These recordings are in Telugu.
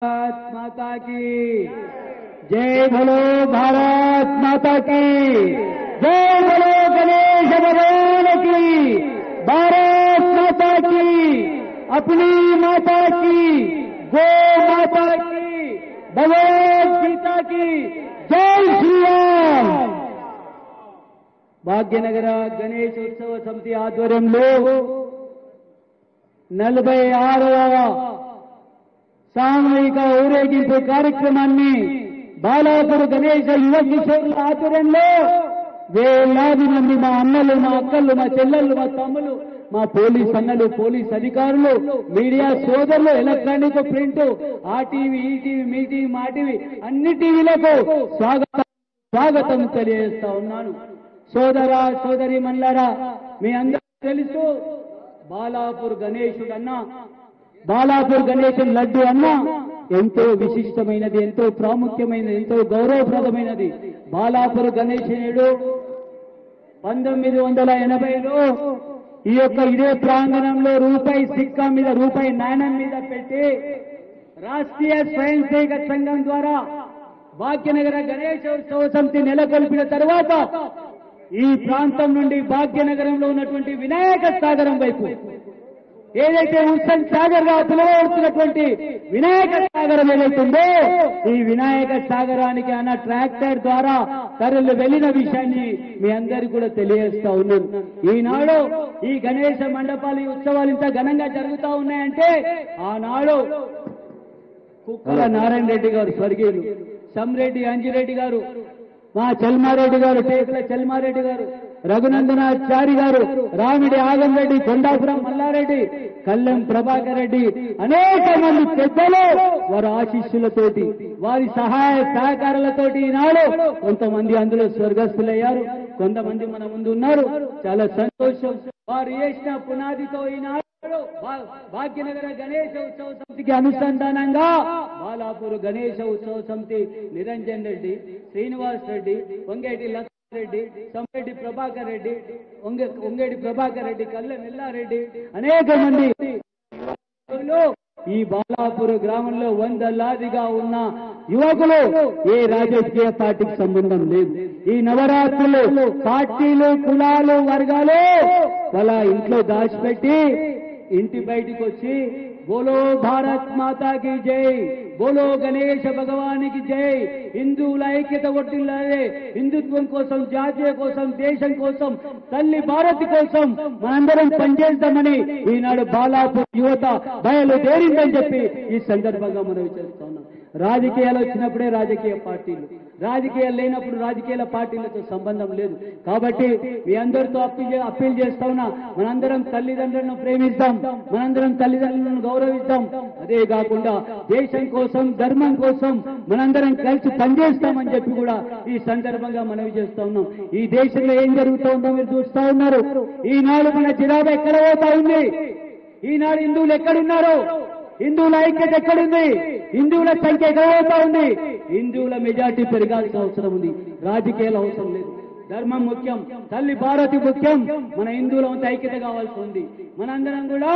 भारत माता की जय। बोलो भारत माता की जय। बोलो गणेश भगवान की। भारत माता की, अपनी माता की, गो माता की, भगवत गीता की जय श्री राम। భాగ్యనగర గణేశ ఉత్సవ సమితి ఆధ్వర్యంలో 46వ సామూహిక ఊరేగింపు కార్యక్రమాన్ని బాలాపూర్ గణేశ యువ కిషోరుల ఆధ్వర్యంలో వేలాది మంది మా అన్నలు, మా అక్కలు, మా చెల్లెళ్ళు, మా తమ్ములు, మా పోలీస్ అన్నలు, పోలీస్ అధికారులు, మీడియా సోదరులు, ఎలక్ట్రానిక్, ప్రింట్, ఆ టీవీ, ఈ టీవీ, మీ టీవీ, మా టీవీ, అన్ని టీవీలకు స్వాగతం తెలియజేస్తా ఉన్నాను. సోదరా సోదరి మల్లారా, మీ అందరూ తెలుసు బాలాపూర్ గణేశుడు అన్న, బాలాపూర్ గణేశుడు లడ్డు అన్న ఎంతో విశిష్టమైనది, ఎంతో ప్రాముఖ్యమైనది, ఎంతో గౌరవప్రదమైనది. బాలాపూర్ గణేశుడు 1980లో ఈ యొక్క ఇదే ప్రాంగణంలో రూపాయి సిక్కా మీద, రూపాయి నాణ్యం మీద పెట్టి రాష్ట్రీయ స్వయం సేవక సంఘం ద్వారా భాగ్యనగర గణేశ ఉత్సవ సమితి నెలకొల్పిన తర్వాత ఈ ప్రాంతం నుండి భాగ్యనగరంలో ఉన్నటువంటి వినాయక సాగరం వైపు, ఏదైతే హుస్సేన్ సాగర్ గా పిలువబడుతున్నటువంటి వినాయక సాగరం ఏదైతుందో, ఈ వినాయక సాగరానికి అన్న ట్రాక్టర్ ద్వారా తరలి వెళ్లిన విషయాన్ని మీ అందరికీ కూడా తెలియజేస్తా ఉన్నాను. ఈనాడు ఈ గణేశ మండపాలు, ఈ ఉత్సవాలు ఇంత ఘనంగా జరుగుతా ఉన్నాయంటే ఆనాడు కుక్కల నారాయణ రెడ్డి గారు స్వర్గీయులు, సమ్రెడ్డి అంజిరెడ్డి గారు, మా చల్మారెడ్డి గారు, టేకుల చల్మారెడ్డి గారు, రఘునందనాచారి గారు, రామిడి ఆగం రెడ్డి, కొండాపురం మల్లారెడ్డి, కల్లెం ప్రభాకర్ రెడ్డి, అనేక మంది పెద్దలు వారి ఆశీస్సులతోటి, వారి సహాయ సహకారాలతోటి ఈనాడు కొంతమంది అందులో స్వర్గస్థులయ్యారు, కొంతమంది మన ముందు ఉన్నారు. చాలా సంతోషం. వారు చేసిన పునాదితో ఈనాడు భాగ్యనగర గణేశ ఉత్సవ సమితికి అనుసంధానంగా బాలాపూర్ గణేశ ఉత్సవ సమితి నిరంజన్ రెడ్డి, శ్రీనివాస్ రెడ్డి, వంగేటి లక్ష్మారెడ్డి, సమ్రెడ్డి ప్రభాకర్ రెడ్డి, వంగేటి ప్రభాకర్ రెడ్డి, కల్లెం ఎల్లారెడ్డి, అనేక మంది ఈ బాలాపూర్ గ్రామంలో వందలాదిగా ఉన్న యువకులు ఏ రాజకీయ పార్టీకి సంబంధం లేదు. ఈ నవరాత్రులు పార్టీలు, కులాలు, వర్గాలు వాళ్ళ ఇంట్లో దాచిపెట్టి ఇంటి బయటికి వచ్చి బోలో భారత్ మాతాకి జై, బోలో గణేశ భగవానికి జై, హిందువుల ఐక్యత వర్ధిల్లాలి, హిందుత్వం కోసం, జాతీయ కోసం, దేశం కోసం, తల్లి భారతి కోసం మనందరం పనిచేద్దామని ఈనాడు బాలాపూర్ యువత బయలుదేరిందని చెప్పి ఈ సందర్భంగా మనం చేస్తా ఉన్నాం. రాజకీయాలు వచ్చినప్పుడే రాజకీయ పార్టీలు, రాజకీయాలు లేనప్పుడు రాజకీయాల పార్టీలతో సంబంధం లేదు. కాబట్టి మీ అందరితో అప్పీల్ చేస్తా ఉన్నా, మనందరం తల్లిదండ్రులను ప్రేమిస్తాం, మనందరం తల్లిదండ్రులను గౌరవిస్తాం. అదే కాకుండా దేశం కోసం, ధర్మం కోసం మనందరం కలిసి పనిచేస్తామని చెప్పి కూడా ఈ సందర్భంగా మనవి చేస్తా ఉన్నాం. ఈ దేశంలో ఏం జరుగుతూ ఉందో మీరు చూస్తా ఉన్నారు. ఈనాడు మన జనాభా ఎక్కడ పోతా ఉంది, ఈనాడు హిందువులు ఎక్కడున్నారు, హిందువుల ఐక్యత ఎక్కడుంది, హిందువుల సంఖ్య ఎక్కడవుతా ఉంది. హిందువుల మెజార్టీ పెరగాల్సిన అవసరం ఉంది, రాజకీయాల అవసరం లేదు. ధర్మం ముఖ్యం, తల్లి భారతి ముఖ్యం. మన హిందువులంతా ఐక్యత కావాల్సి ఉంది. మనందరం కూడా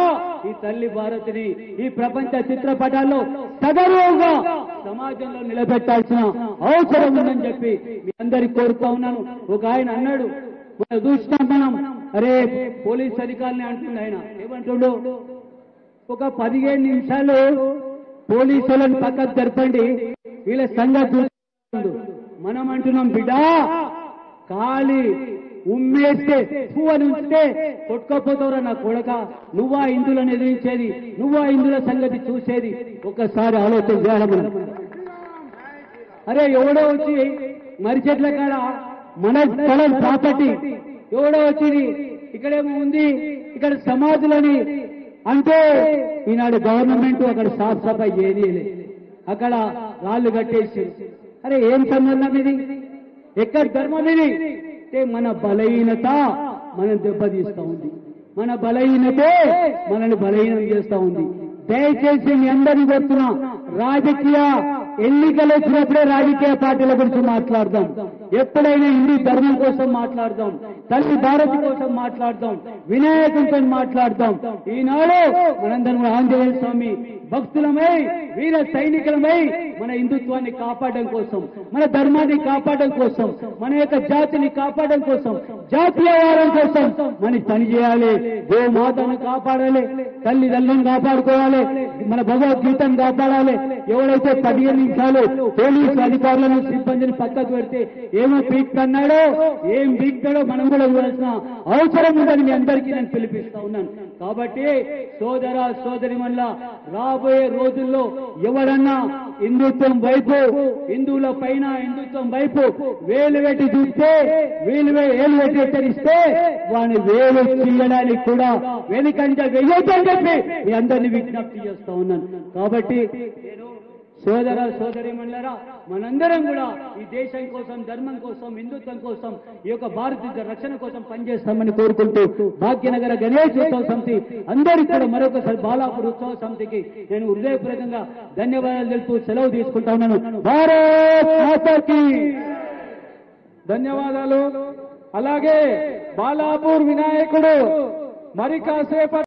ఈ తల్లి భారతిని ఈ ప్రపంచ చిత్రపటాల్లో సగర్వంగా సమాజంలో నిలబెట్టాల్సిన అవసరం ఉందని చెప్పి మీ అందరికి కోరుతా ఉన్నాను. ఒక ఆయన అన్నాడు, మనం చూసినాం మనం, అరే పోలీస్ అధికారులని అంటుంది ఆయన, ఏమంటుండో, ఒక 15 నిమిషాలు పోలీసులను పక్కకు జరపండి, వీళ్ళ సంగతి చూస్తుండు. మనం అంటున్నాం, బిడ్డా ఖాళీ ఉమ్మేస్తే పువ్వని ఉంచితే కొట్టుకోపోతావురా నా కొడక, నువ్వా హిందువులను ఎదిరించేది, నువ్వా హిందువుల సంగతి చూసేది, ఒక్కసారి ఆలోచన చేయాలి మనం. అరే ఎవడో వచ్చి మరి చెట్ల కాడ మన స్థలం ప్రాపర్టీ, ఎవడో వచ్చి ఇక్కడేమో ఉంది, ఇక్కడ సమాధులని అంటే ఈనాడు గవర్నమెంట్ అక్కడ సాఫ్ సఫాయి చేయలేదు, అక్కడ రాళ్లు కట్టేసి. అరే ఏం సంబంధం ఇది, ఎక్కడ ధర్మం ఇది? అంటే మన బలహీనత మనం దెబ్బతీస్తా ఉంది, మన బలహీనతే మనల్ని బలహీనం చేస్తా ఉంది. దయచేసి మీ అందరినీ కోరుతున్నా, రాజకీయ ఎన్నికలు వచ్చినప్పుడే రాజకీయ పార్టీల గురించి మాట్లాడదాం, ఎప్పుడైనా హిందూ ధర్మం కోసం మాట్లాడదాం. తల్లి భారతి కోసం మాట్లాడదాం, వినాయకునితో మాట్లాడదాం. ఈనాడు మనందరం ఆంజనేయ స్వామి భక్తులమై, వీర సైనికులమై మన హిందుత్వాన్ని కాపాడడం కోసం, మన ధర్మాన్ని కాపాడడం కోసం, మన యొక్క జాతిని కాపాడడం కోసం, జాతీయవాదం కోసం మనం పని చేయాలి. గోమాతను కాపాడాలి, తల్లిదండ్రులను కాపాడుకోవాలి, మన భగవద్గీతను కాపాడాలి. ఎవరైతే 15 నిమిషాలు పోలీసు అధికారులను సిబ్బందిని పక్కకు పెడితే ఏమో పీక్తన్నాడో, ఏం పీక్తాడో మనం కూడా చూడాల్సిన అవసరం ఉందని మీ అందరికీ నేను పిలిపిస్తా ఉన్నాను. కాబట్టి సోదర సోదరిమణుల రాబోయే రోజుల్లో ఎవరన్నా హిందుత్వం వైపు, హిందువుల పైన హిందుత్వం వైపు వేలు పెట్టి చూస్తే, ఏలు పెట్టి హెచ్చరిస్తే వాడిని వేలు తీయడానికి కూడా వెనుకంజ వెయ్యొద్దని చెప్పి మీ అందరినీ విజ్ఞప్తి చేస్తా ఉన్నాను. కాబట్టి సోదర సోదరిమణులారా, మనందరం కూడా ఈ దేశం కోసం, ధర్మం కోసం, హిందుత్వం కోసం, ఈ యొక్క భారతదేశ రక్షణ కోసం పనిచేస్తామని కోరుకుంటూ భాగ్యనగర గణేష్ ఉత్సవ సమితి అందరికీ కూడా మరొకసారి బాలాపూర్ ఉత్సవ సమితికి నేను హృదయపూర్వకంగా ధన్యవాదాలు తెలుపుతూ సెలవు తీసుకుంటా ఉన్నాను. భారత్ మాతాకి ధన్యవాదాలు. అలాగే బాలాపూర్ వినాయకుడు మరి కాసేపటి